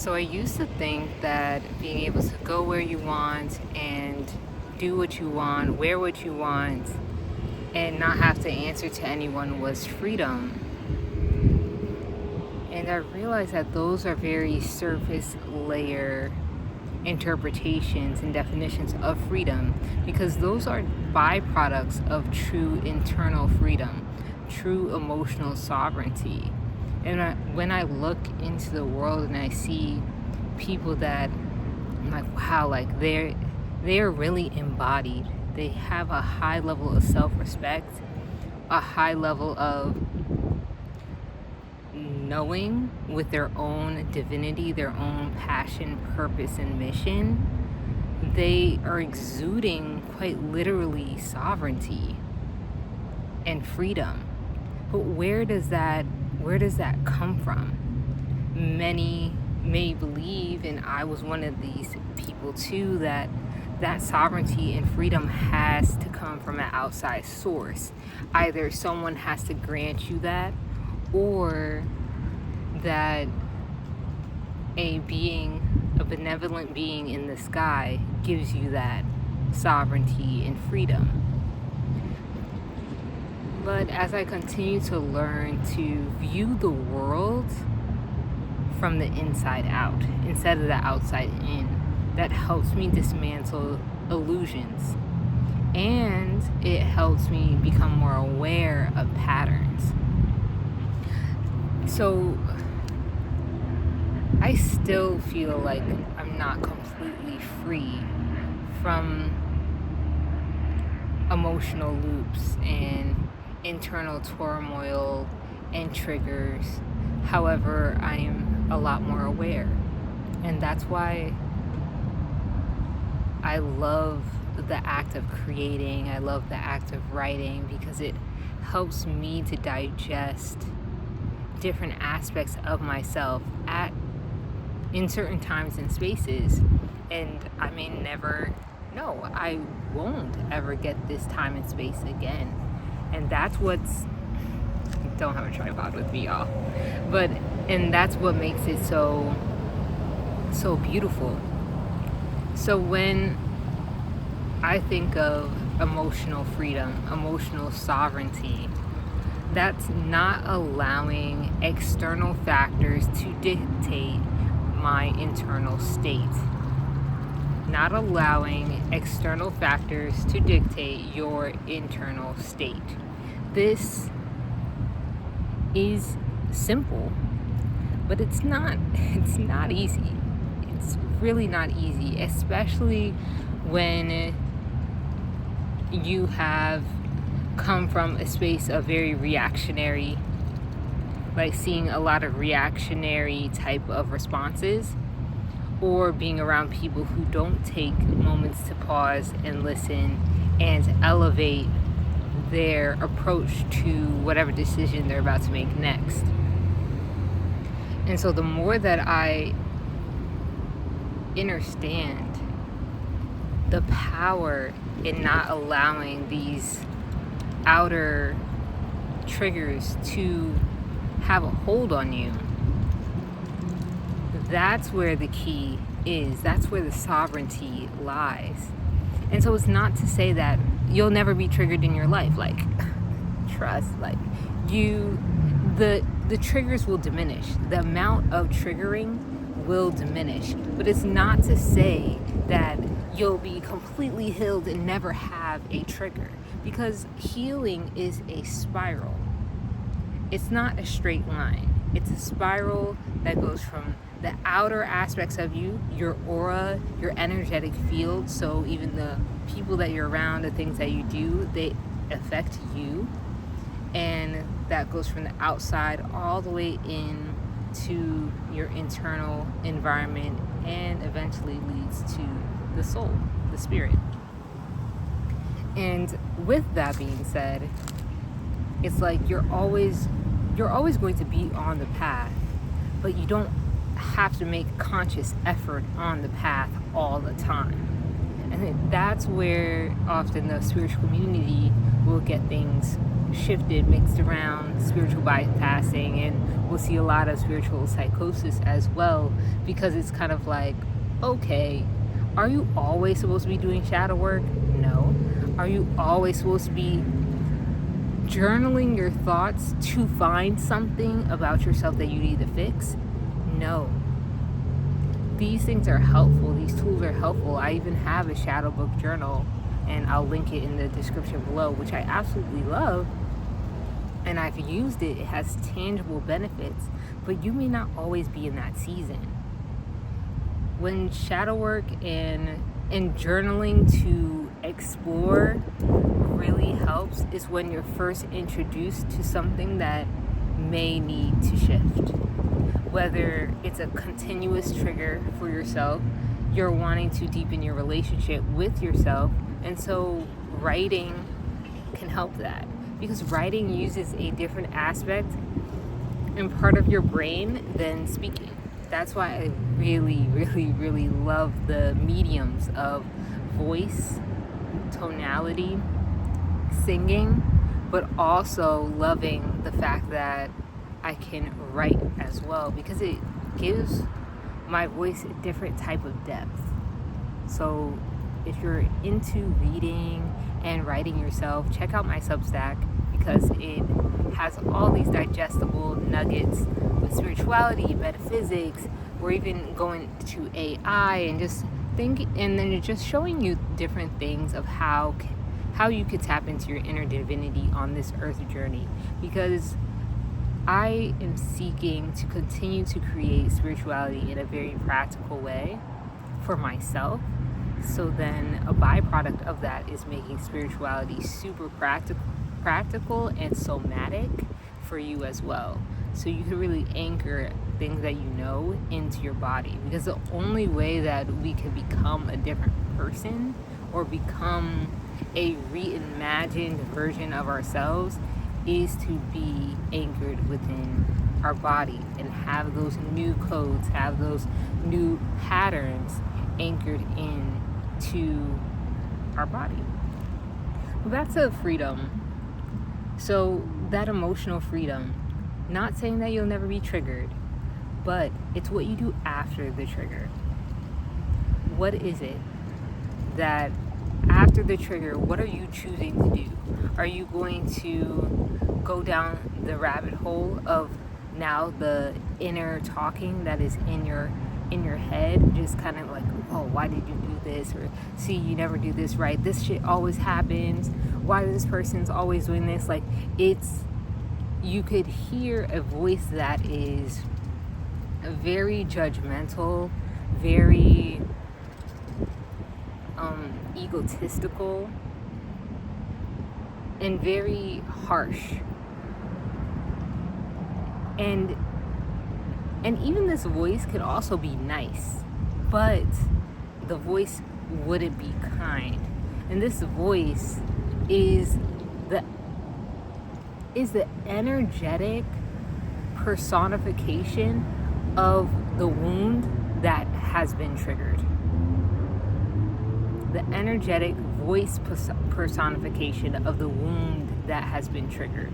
So I used to think that being able to go where you want and do what you want, wear what you want, and not have to answer to anyone was freedom. And I realized that those are very surface layer interpretations and definitions of freedom because those are byproducts of true internal freedom, true emotional sovereignty. And when I look into the world and I see people that I'm like, wow, like they're really embodied. They have a high level of self-respect, a high level of knowing with their own divinity, their own passion, purpose, and mission. They are exuding quite literally sovereignty and freedom. But where does that come from? Many may believe, and I was one of these people too, that sovereignty and freedom has to come from an outside source. Either someone has to grant you that, or that a benevolent being in the sky gives you that sovereignty and freedom. But as I continue to learn to view the world from the inside out instead of the outside in, that helps me dismantle illusions. And it helps me become more aware of patterns. So I still feel like I'm not completely free from emotional loops and internal turmoil and triggers. However, I am a lot more aware. And that's why I love the act of creating. I love the act of writing because it helps me to digest different aspects of myself in certain times and spaces. And I may never know, I won't ever get this time and space again. And that's don't have a tripod with me, y'all. And that's what makes it so beautiful. So when I think of emotional freedom, emotional sovereignty, that's not allowing external factors to dictate my internal state. Not allowing external factors to dictate your internal state. This is simple, but it's not easy. It's really not easy, especially when you have come from a space of very reactionary, like seeing a lot of reactionary type of responses, or being around people who don't take moments to pause and listen and elevate their approach to whatever decision they're about to make next. And so the more that I understand the power in not allowing these outer triggers to have a hold on you, that's where the key is. That's where the sovereignty lies. And so it's not to say that you'll never be triggered in your life. Like, trust, like the triggers will diminish. The amount of triggering will diminish. But it's not to say that you'll be completely healed and never have a trigger. Because healing is a spiral. It's not a straight line. It's a spiral that goes from the outer aspects of you, your aura, your energetic field. So even the people that you're around, the things that you do, they affect you. And that goes from the outside all the way in to your internal environment and eventually leads to the soul, the spirit. And with that being said, it's like you're always going to be on the path, but you don't have to make conscious effort on the path all the time. And that's where often the spiritual community will get things shifted, mixed around spiritual bypassing, and we'll see a lot of spiritual psychosis as well, because it's kind of like, okay, are you always supposed to be doing shadow work? No. Are you always supposed to be journaling your thoughts to find something about yourself that you need to fix? No. These things are helpful. These tools are helpful. I even have a shadow book journal, and I'll link it in the description below, which I absolutely love. And I've used it. It has tangible benefits, but you may not always be in that season. When shadow work and journaling to explore really helps is when you're first introduced to something that may need to shift. Whether it's a continuous trigger for yourself, you're wanting to deepen your relationship with yourself, and so writing can help that, because writing uses a different aspect and part of your brain than speaking. That's why I really, really, really love the mediums of voice, tonality, singing, but also loving the fact that I can write as well, because it gives my voice a different type of depth. So if you're into reading and writing yourself, check out my Substack, because it has all these digestible nuggets with spirituality, metaphysics. We're even going to AI and just think, and then it's just showing you different things of how you could tap into your inner divinity on this earth journey, because I am seeking to continue to create spirituality in a very practical way for myself. So then a byproduct of that is making spirituality super practical and somatic for you as well. So you can really anchor things that you know into your body, because the only way that we can become a different person or become a reimagined version of ourselves is to be anchored within our body and have those new codes, have those new patterns anchored in to our body. Well, that's a freedom. So that emotional freedom, not saying that you'll never be triggered, but it's what you do after the trigger. What is it that after the trigger, what are you choosing to do? Are you going to go down the rabbit hole of now the inner talking that is in your head, just kind of like, oh, why did you do this? Or, see, you never do this right. This shit always happens. Why is this person's always doing this? Like, you could hear a voice that is very judgmental, very egotistical, and very harsh. And even this voice could also be nice, but the voice wouldn't be kind. And this voice is the energetic personification of the wound that has been triggered. The energetic voice personification of the wound that has been triggered.